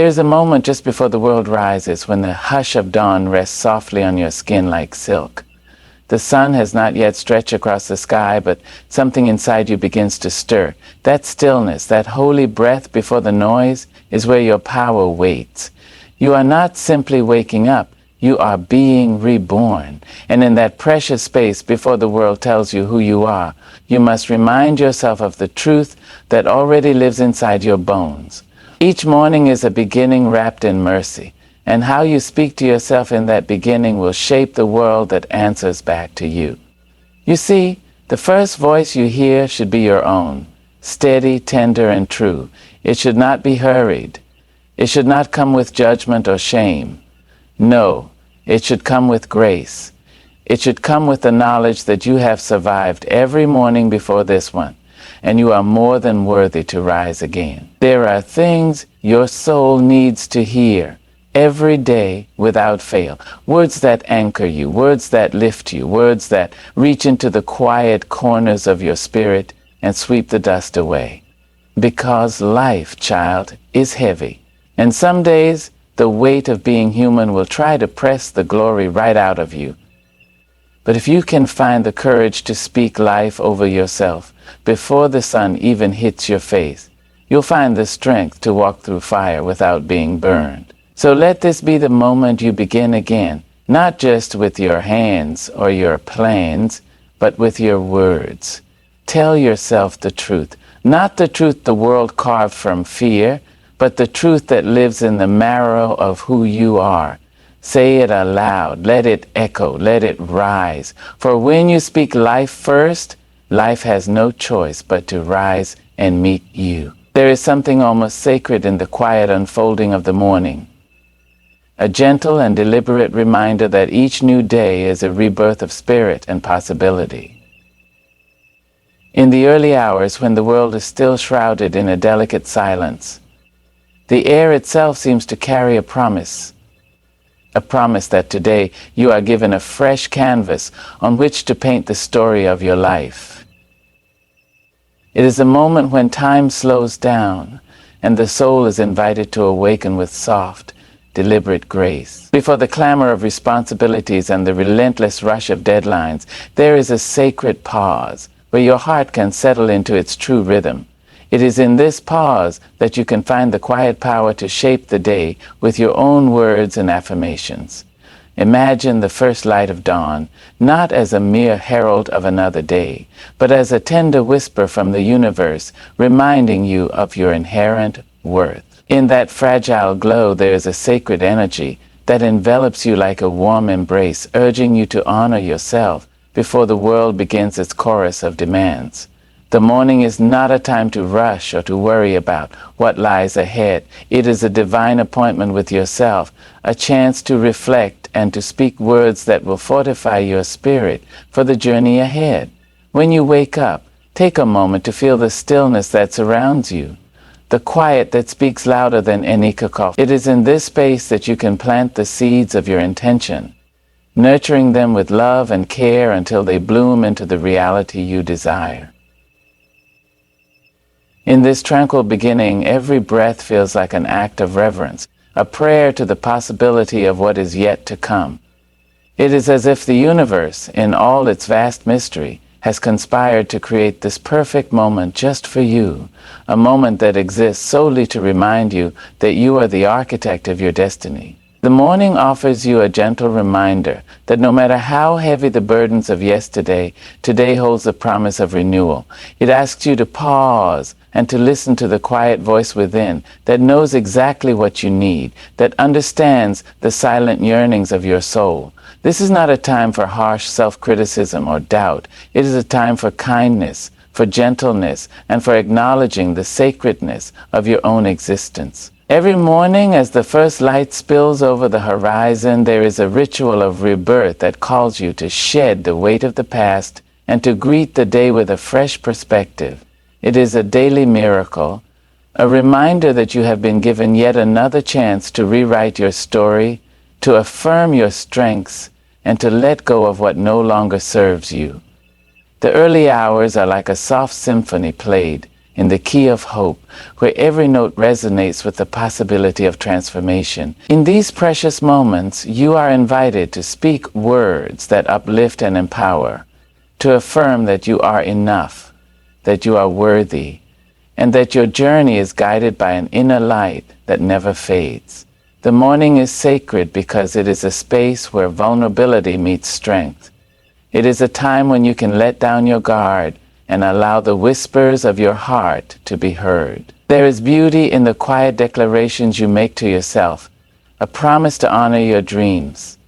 There is a moment just before the world rises when the hush of dawn rests softly on your skin like silk. The sun has not yet stretched across the sky, but something inside you begins to stir. That stillness, that holy breath before the noise, is where your power waits. You are not simply waking up, you are being reborn. And in that precious space before the world tells you who you are, you must remind yourself of the truth that already lives inside your bones. Each morning is a beginning wrapped in mercy, and how you speak to yourself in that beginning will shape the world that answers back to you. You see, the first voice you hear should be your own, steady, tender, and true. It should not be hurried. It should not come with judgment or shame. No, it should come with grace. It should come with the knowledge that you have survived every morning before this one, and you are more than worthy to rise again. There are things your soul needs to hear every day without fail. Words that anchor you, words that lift you, words that reach into the quiet corners of your spirit and sweep the dust away. Because life, child, is heavy. And some days, the weight of being human will try to press the glory right out of you. But if you can find the courage to speak life over yourself before the sun even hits your face, you'll find the strength to walk through fire without being burned. So let this be the moment you begin again, not just with your hands or your plans, but with your words. Tell yourself the truth, not the truth the world carved from fear, but the truth that lives in the marrow of who you are. Say it aloud, let it echo, let it rise. For when you speak life first, life has no choice but to rise and meet you. There is something almost sacred in the quiet unfolding of the morning. A gentle and deliberate reminder that each new day is a rebirth of spirit and possibility. In the early hours when the world is still shrouded in a delicate silence, the air itself seems to carry a promise that today you are given a fresh canvas on which to paint the story of your life. It is a moment when time slows down and the soul is invited to awaken with soft, deliberate grace. Before the clamor of responsibilities and the relentless rush of deadlines, there is a sacred pause where your heart can settle into its true rhythm. It is in this pause that you can find the quiet power to shape the day with your own words and affirmations. Imagine the first light of dawn, not as a mere herald of another day, but as a tender whisper from the universe reminding you of your inherent worth. In that fragile glow there is a sacred energy that envelops you like a warm embrace, urging you to honor yourself before the world begins its chorus of demands. The morning is not a time to rush or to worry about what lies ahead. It is a divine appointment with yourself, a chance to reflect and to speak words that will fortify your spirit for the journey ahead. When you wake up, take a moment to feel the stillness that surrounds you, the quiet that speaks louder than any cacophony. It is in this space that you can plant the seeds of your intention, nurturing them with love and care until they bloom into the reality you desire. In this tranquil beginning, every breath feels like an act of reverence, a prayer to the possibility of what is yet to come. It is as if the universe, in all its vast mystery, has conspired to create this perfect moment just for you, a moment that exists solely to remind you that you are the architect of your destiny. The morning offers you a gentle reminder that no matter how heavy the burdens of yesterday, today holds the promise of renewal. It asks you to pause and to listen to the quiet voice within that knows exactly what you need, that understands the silent yearnings of your soul. This is not a time for harsh self-criticism or doubt. It is a time for kindness, for gentleness, and for acknowledging the sacredness of your own existence. Every morning, as the first light spills over the horizon, there is a ritual of rebirth that calls you to shed the weight of the past and to greet the day with a fresh perspective. It is a daily miracle, a reminder that you have been given yet another chance to rewrite your story, to affirm your strengths, and to let go of what no longer serves you. The early hours are like a soft symphony played, in the key of hope, where every note resonates with the possibility of transformation. In these precious moments, you are invited to speak words that uplift and empower, to affirm that you are enough, that you are worthy, and that your journey is guided by an inner light that never fades. The morning is sacred because it is a space where vulnerability meets strength. It is a time when you can let down your guard and allow the whispers of your heart to be heard. There is beauty in the quiet declarations you make to yourself, a promise to honor your dreams,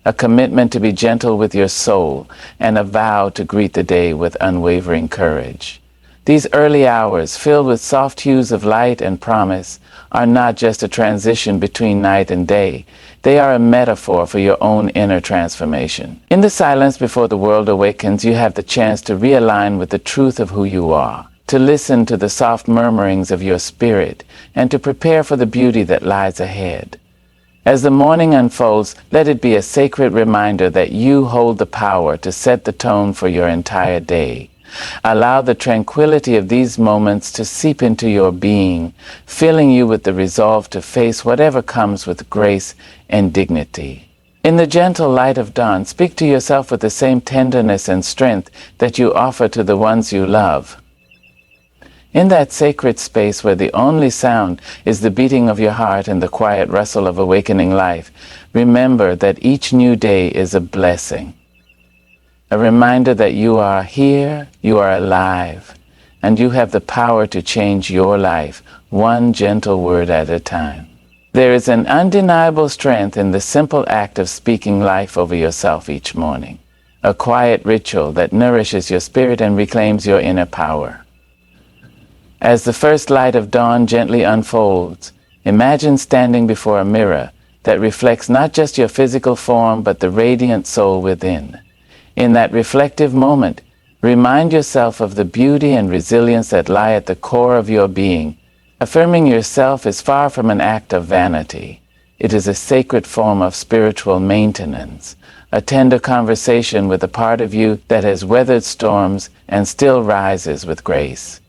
a commitment to be gentle with your soul, and a vow to greet the day with unwavering courage. These early hours, filled with soft hues of light and promise, are not just a transition between night and day. They are a metaphor for your own inner transformation. In the silence before the world awakens, you have the chance to realign with the truth of who you are, to listen to the soft murmurings of your spirit, and to prepare for the beauty that lies ahead. As the morning unfolds, let it be a sacred reminder that you hold the power to set the tone for your entire day. Allow the tranquility of these moments to seep into your being, filling you with the resolve to face whatever comes with grace and dignity. In the gentle light of dawn, speak to yourself with the same tenderness and strength that you offer to the ones you love. In that sacred space where the only sound is the beating of your heart and the quiet rustle of awakening life, remember that each new day is a blessing. A reminder that you are here, you are alive, and you have the power to change your life, one gentle word at a time. There is an undeniable strength in the simple act of speaking life over yourself each morning, a quiet ritual that nourishes your spirit and reclaims your inner power. As the first light of dawn gently unfolds, imagine standing before a mirror that reflects not just your physical form but the radiant soul within. In that reflective moment, remind yourself of the beauty and resilience that lie at the core of your being. Affirming yourself is far from an act of vanity. It is a sacred form of spiritual maintenance, a tender conversation with a part of you that has weathered storms and still rises with grace.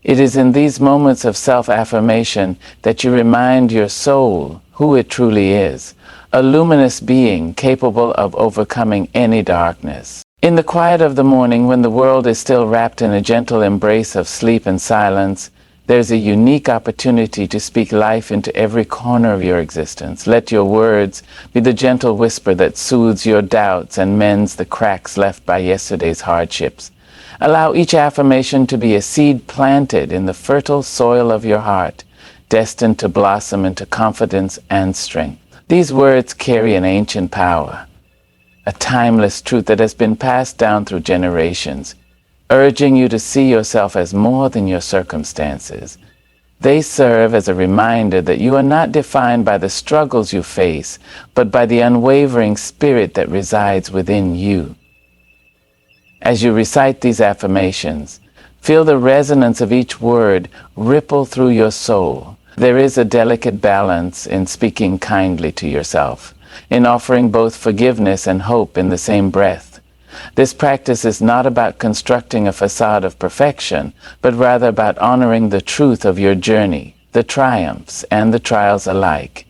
It is in these moments of self-affirmation that you remind your soul who it truly is, a luminous being capable of overcoming any darkness. In the quiet of the morning, when the world is still wrapped in a gentle embrace of sleep and silence, there's a unique opportunity to speak life into every corner of your existence. Let your words be the gentle whisper that soothes your doubts and mends the cracks left by yesterday's hardships. Allow each affirmation to be a seed planted in the fertile soil of your heart, destined to blossom into confidence and strength. These words carry an ancient power, a timeless truth that has been passed down through generations, urging you to see yourself as more than your circumstances. They serve as a reminder that you are not defined by the struggles you face, but by the unwavering spirit that resides within you. As you recite these affirmations, feel the resonance of each word ripple through your soul. There is a delicate balance in speaking kindly to yourself, in offering both forgiveness and hope in the same breath. This practice is not about constructing a facade of perfection, but rather about honoring the truth of your journey, the triumphs and the trials alike.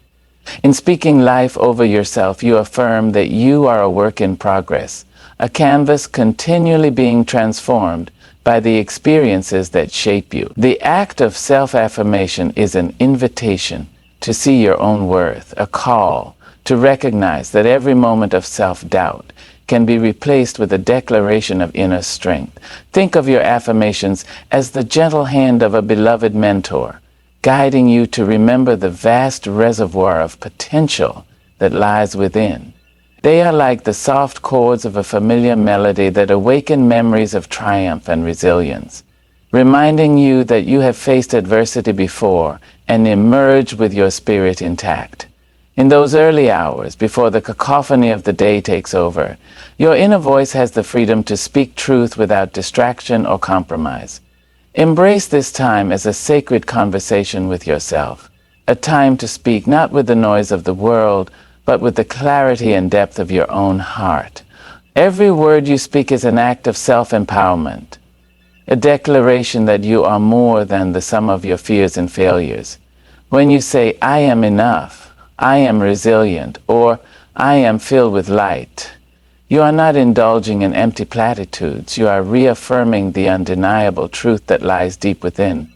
In speaking life over yourself, you affirm that you are a work in progress, a canvas continually being transformed by the experiences that shape you. The act of self-affirmation is an invitation to see your own worth, a call to recognize that every moment of self-doubt can be replaced with a declaration of inner strength. Think of your affirmations as the gentle hand of a beloved mentor, guiding you to remember the vast reservoir of potential that lies within. They are like the soft chords of a familiar melody that awaken memories of triumph and resilience, reminding you that you have faced adversity before and emerged with your spirit intact. In those early hours, before the cacophony of the day takes over, your inner voice has the freedom to speak truth without distraction or compromise. Embrace this time as a sacred conversation with yourself, a time to speak not with the noise of the world, but with the clarity and depth of your own heart. Every word you speak is an act of self-empowerment, a declaration that you are more than the sum of your fears and failures. When you say, I am enough, I am resilient, or I am filled with light, you are not indulging in empty platitudes. You are reaffirming the undeniable truth that lies deep within.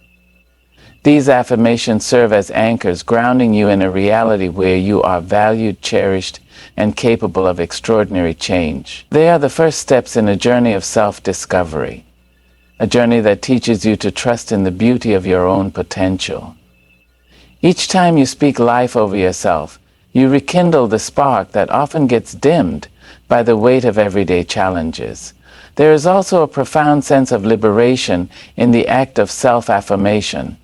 These affirmations serve as anchors, grounding you in a reality where you are valued, cherished, and capable of extraordinary change. They are the first steps in a journey of self-discovery, a journey that teaches you to trust in the beauty of your own potential. Each time you speak life over yourself, you rekindle the spark that often gets dimmed by the weight of everyday challenges. There is also a profound sense of liberation in the act of self-affirmation,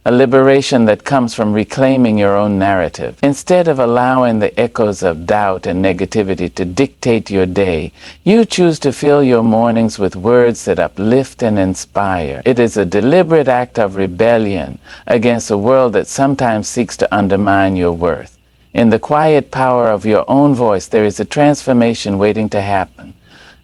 a liberation that comes from reclaiming your own narrative. Instead of allowing the echoes of doubt and negativity to dictate your day, you choose to fill your mornings with words that uplift and inspire. It is a deliberate act of rebellion against a world that sometimes seeks to undermine your worth. In the quiet power of your own voice, there is a transformation waiting to happen,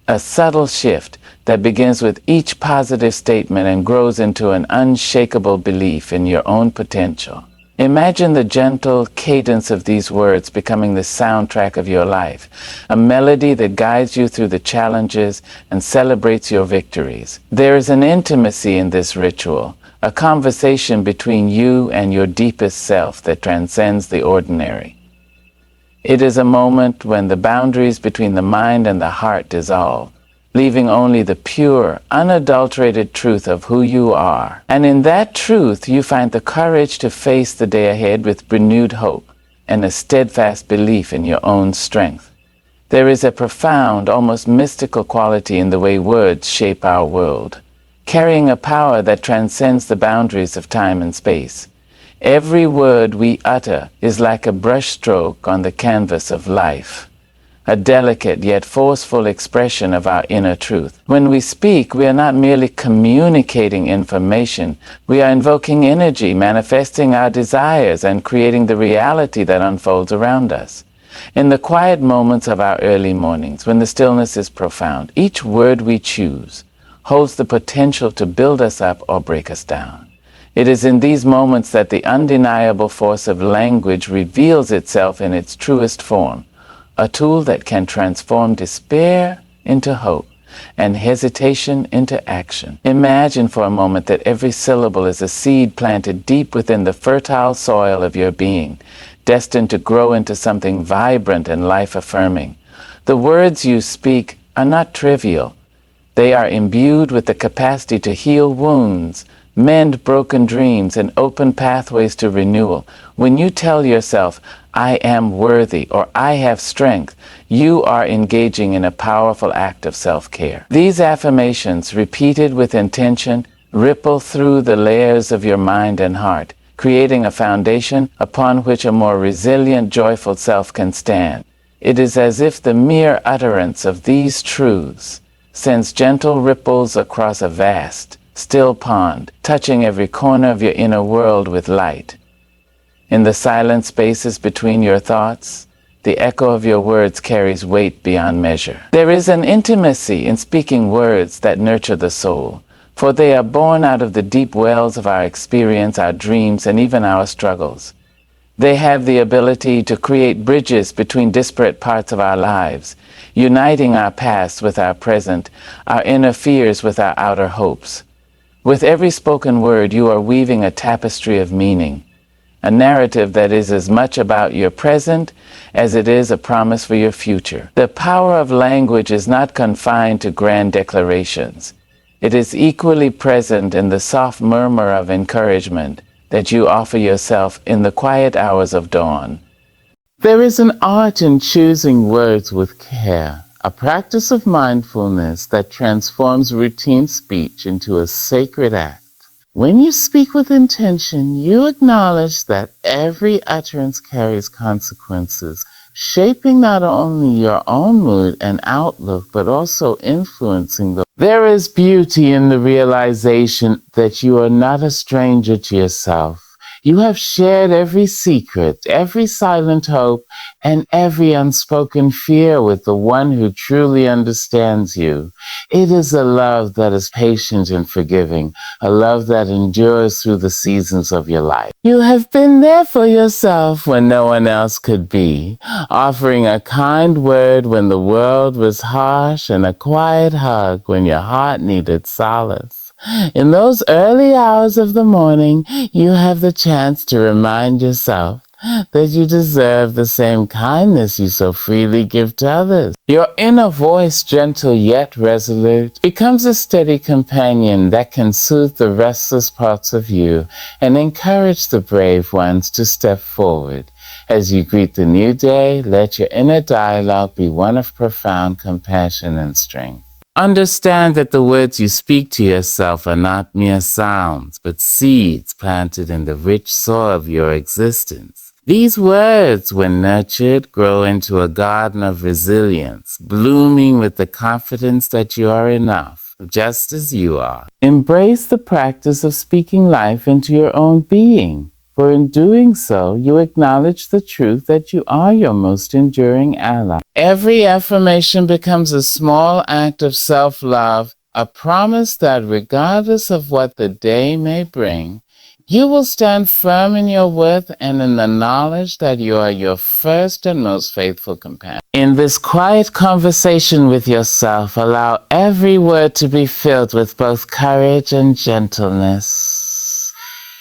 a subtle shift that begins with each positive statement and grows into an unshakable belief in your own potential. Imagine the gentle cadence of these words becoming the soundtrack of your life, a melody that guides you through the challenges and celebrates your victories. There is an intimacy in this ritual, a conversation between you and your deepest self that transcends the ordinary. It is a moment when the boundaries between the mind and the heart dissolve, leaving only the pure, unadulterated truth of who you are. And in that truth, you find the courage to face the day ahead with renewed hope and a steadfast belief in your own strength. There is a profound, almost mystical quality in the way words shape our world, carrying a power that transcends the boundaries of time and space. Every word we utter is like a brushstroke on the canvas of life, a delicate yet forceful expression of our inner truth. When we speak, we are not merely communicating information, we are invoking energy, manifesting our desires, and creating the reality that unfolds around us. In the quiet moments of our early mornings, when the stillness is profound, each word we choose holds the potential to build us up or break us down. It is in these moments that the undeniable force of language reveals itself in its truest form, a tool that can transform despair into hope and hesitation into action. Imagine for a moment that every syllable is a seed planted deep within the fertile soil of your being, destined to grow into something vibrant and life-affirming. The words you speak are not trivial. They are imbued with the capacity to heal wounds, mend broken dreams, and open pathways to renewal. When you tell yourself, I am worthy, or I have strength, you are engaging in a powerful act of self-care. These affirmations, repeated with intention, ripple through the layers of your mind and heart, creating a foundation upon which a more resilient, joyful self can stand. It is as if the mere utterance of these truths sends gentle ripples across a vast, still pond, touching every corner of your inner world with light. In the silent spaces between your thoughts, the echo of your words carries weight beyond measure. There is an intimacy in speaking words that nurture the soul, for they are born out of the deep wells of our experience, our dreams, and even our struggles. They have the ability to create bridges between disparate parts of our lives, uniting our past with our present, our inner fears with our outer hopes. With every spoken word, you are weaving a tapestry of meaning, a narrative that is as much about your present as it is a promise for your future. The power of language is not confined to grand declarations. It is equally present in the soft murmur of encouragement that you offer yourself in the quiet hours of dawn. There is an art in choosing words with care, a practice of mindfulness that transforms routine speech into a sacred act. When you speak with intention, you acknowledge that every utterance carries consequences, shaping not only your own mood and outlook, but also influencing the. There is beauty in the realization that you are not a stranger to yourself. You have shared every secret, every silent hope, and every unspoken fear with the one who truly understands you. It is a love that is patient and forgiving, a love that endures through the seasons of your life. You have been there for yourself when no one else could be, offering a kind word when the world was harsh and a quiet hug when your heart needed solace. In those early hours of the morning, you have the chance to remind yourself that you deserve the same kindness you so freely give to others. Your inner voice, gentle yet resolute, becomes a steady companion that can soothe the restless parts of you and encourage the brave ones to step forward. As you greet the new day, let your inner dialogue be one of profound compassion and strength. Understand that the words you speak to yourself are not mere sounds, but seeds planted in the rich soil of your existence. These words, when nurtured, grow into a garden of resilience, blooming with the confidence that you are enough, just as you are. Embrace the practice of speaking life into your own being, for in doing so, you acknowledge the truth that you are your most enduring ally. Every affirmation becomes a small act of self-love, a promise that regardless of what the day may bring, you will stand firm in your worth and in the knowledge that you are your first and most faithful companion. In this quiet conversation with yourself, allow every word to be filled with both courage and gentleness.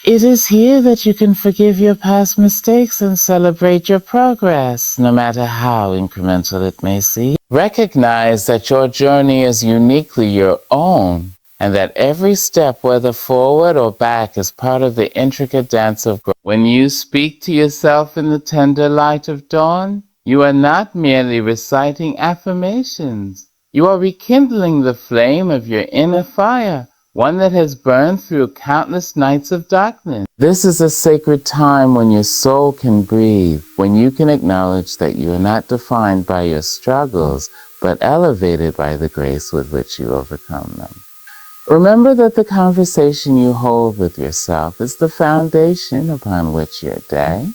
It is here that you can forgive your past mistakes and celebrate your progress, no matter how incremental it may seem. Recognize that your journey is uniquely your own, and that every step, whether forward or back, is part of the intricate dance of growth. When you speak to yourself in the tender light of dawn, you are not merely reciting affirmations. You are rekindling the flame of your inner fire, one that has burned through countless nights of darkness. This is a sacred time when your soul can breathe, when you can acknowledge that you are not defined by your struggles, but elevated by the grace with which you overcome them. Remember that the conversation you hold with yourself is the foundation upon which your day,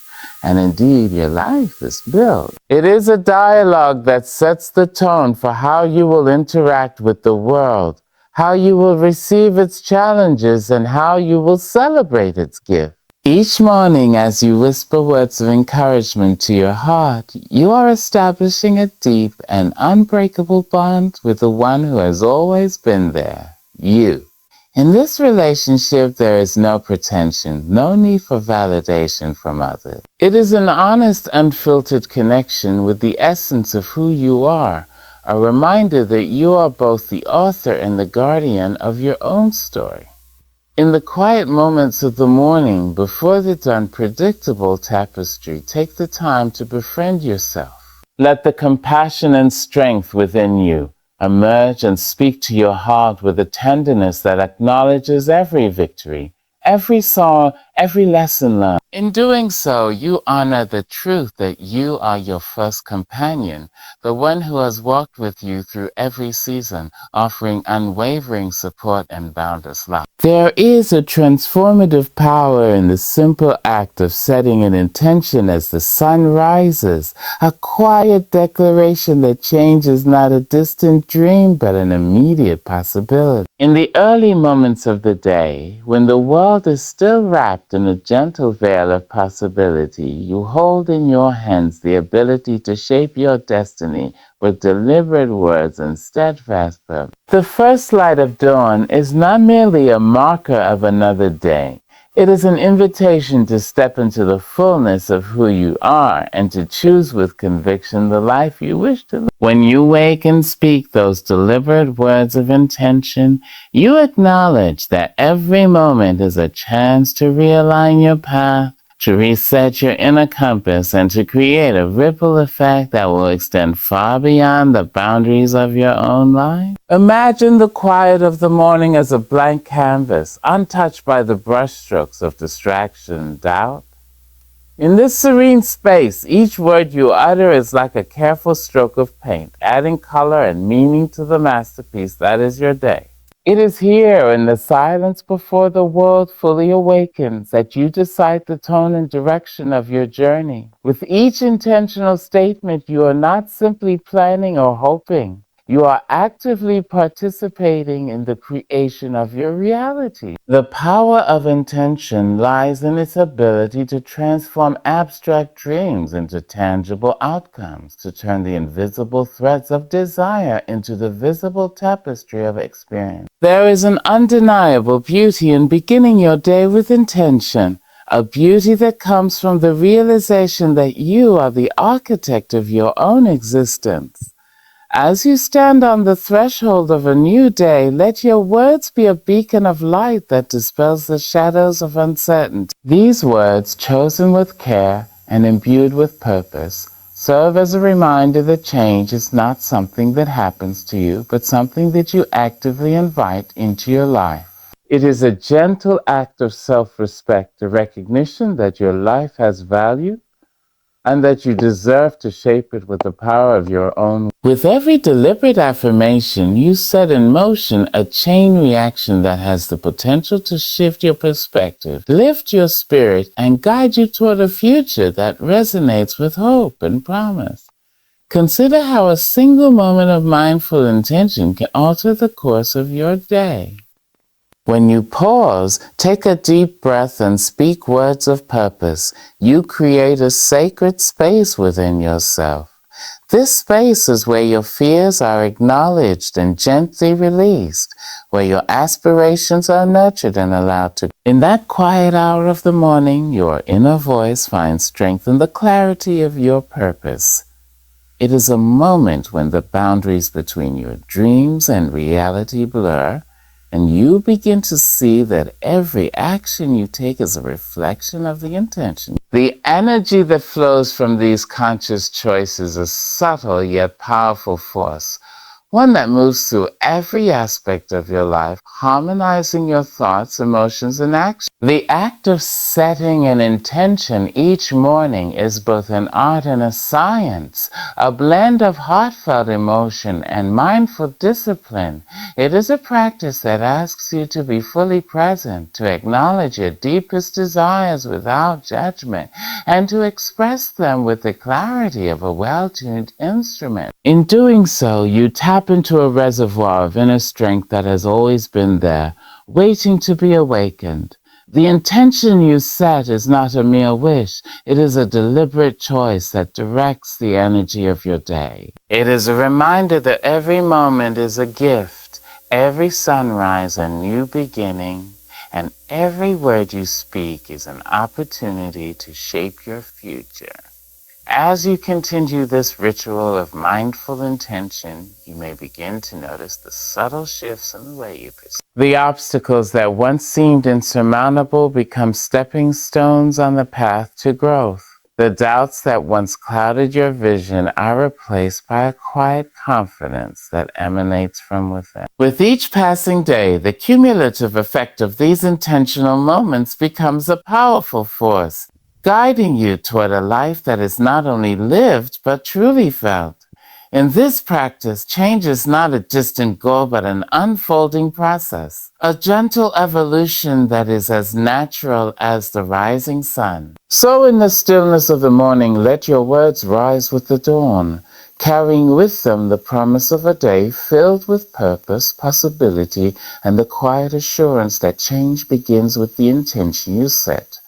and indeed your life, is built. It is a dialogue that sets the tone for how you will interact with the world, how you will receive its challenges, and how you will celebrate its gift. Each morning, as you whisper words of encouragement to your heart, you are establishing a deep and unbreakable bond with the one who has always been there, you. In this relationship, there is no pretension, no need for validation from others. It is an honest, unfiltered connection with the essence of who you are, a reminder that you are both the author and the guardian of your own story. In the quiet moments of the morning, before this unpredictable tapestry, take the time to befriend yourself. Let the compassion and strength within you emerge and speak to your heart with a tenderness that acknowledges every victory, every sorrow, every lesson learned. In doing so, you honor the truth that you are your first companion, the one who has walked with you through every season, offering unwavering support and boundless love. There is a transformative power in the simple act of setting an intention as the sun rises, a quiet declaration that change is not a distant dream but an immediate possibility. In the early moments of the day, when the world is still wrapped in a gentle veil of possibility, you hold in your hands the ability to shape your destiny with deliberate words and steadfast purpose. The first light of dawn is not merely a marker of another day. It is an invitation to step into the fullness of who you are and to choose with conviction the life you wish to live. When you wake and speak those deliberate words of intention, you acknowledge that every moment is a chance to realign your path, to reset your inner compass, and to create a ripple effect that will extend far beyond the boundaries of your own life. Imagine the quiet of the morning as a blank canvas, untouched by the brushstrokes of distraction and doubt. In this serene space, each word you utter is like a careful stroke of paint, adding color and meaning to the masterpiece that is your day. It is here in the silence before the world fully awakens that you decide the tone and direction of your journey. With each intentional statement, you are not simply planning or hoping. You are actively participating in the creation of your reality. The power of intention lies in its ability to transform abstract dreams into tangible outcomes, to turn the invisible threads of desire into the visible tapestry of experience. There is an undeniable beauty in beginning your day with intention, a beauty that comes from the realization that you are the architect of your own existence. As you stand on the threshold of a new day, let your words be a beacon of light that dispels the shadows of uncertainty. These words, chosen with care and imbued with purpose, serve as a reminder that change is not something that happens to you, but something that you actively invite into your life. It is a gentle act of self-respect, a recognition that your life has value and that you deserve to shape it with the power of your own. With every deliberate affirmation, you set in motion a chain reaction that has the potential to shift your perspective, lift your spirit, and guide you toward a future that resonates with hope and promise. Consider how a single moment of mindful intention can alter the course of your day. When you pause, take a deep breath and speak words of purpose. You create a sacred space within yourself. This space is where your fears are acknowledged and gently released, where your aspirations are nurtured and allowed to. In that quiet hour of the morning, your inner voice finds strength in the clarity of your purpose. It is a moment when the boundaries between your dreams and reality blur, and you begin to see that every action you take is a reflection of the intention. The energy that flows from these conscious choices is a subtle yet powerful force, one that moves through every aspect of your life, harmonizing your thoughts, emotions, and actions. The act of setting an intention each morning is both an art and a science, a blend of heartfelt emotion and mindful discipline. It is a practice that asks you to be fully present, to acknowledge your deepest desires without judgment, and to express them with the clarity of a well-tuned instrument. In doing so, you tap into a reservoir of inner strength that has always been there, waiting to be awakened. The intention you set is not a mere wish. It is a deliberate choice that directs the energy of your day. It is a reminder that every moment is a gift, every sunrise a new beginning, and every word you speak is an opportunity to shape your future. As you continue this ritual of mindful intention, you may begin to notice the subtle shifts in the way you perceive. The obstacles that once seemed insurmountable become stepping stones on the path to growth. The doubts that once clouded your vision are replaced by a quiet confidence that emanates from within. With each passing day, the cumulative effect of these intentional moments becomes a powerful force, guiding you toward a life that is not only lived, but truly felt. In this practice, change is not a distant goal, but an unfolding process, a gentle evolution that is as natural as the rising sun. So in the stillness of the morning, let your words rise with the dawn, carrying with them the promise of a day filled with purpose, possibility, and the quiet assurance that change begins with the intention you set.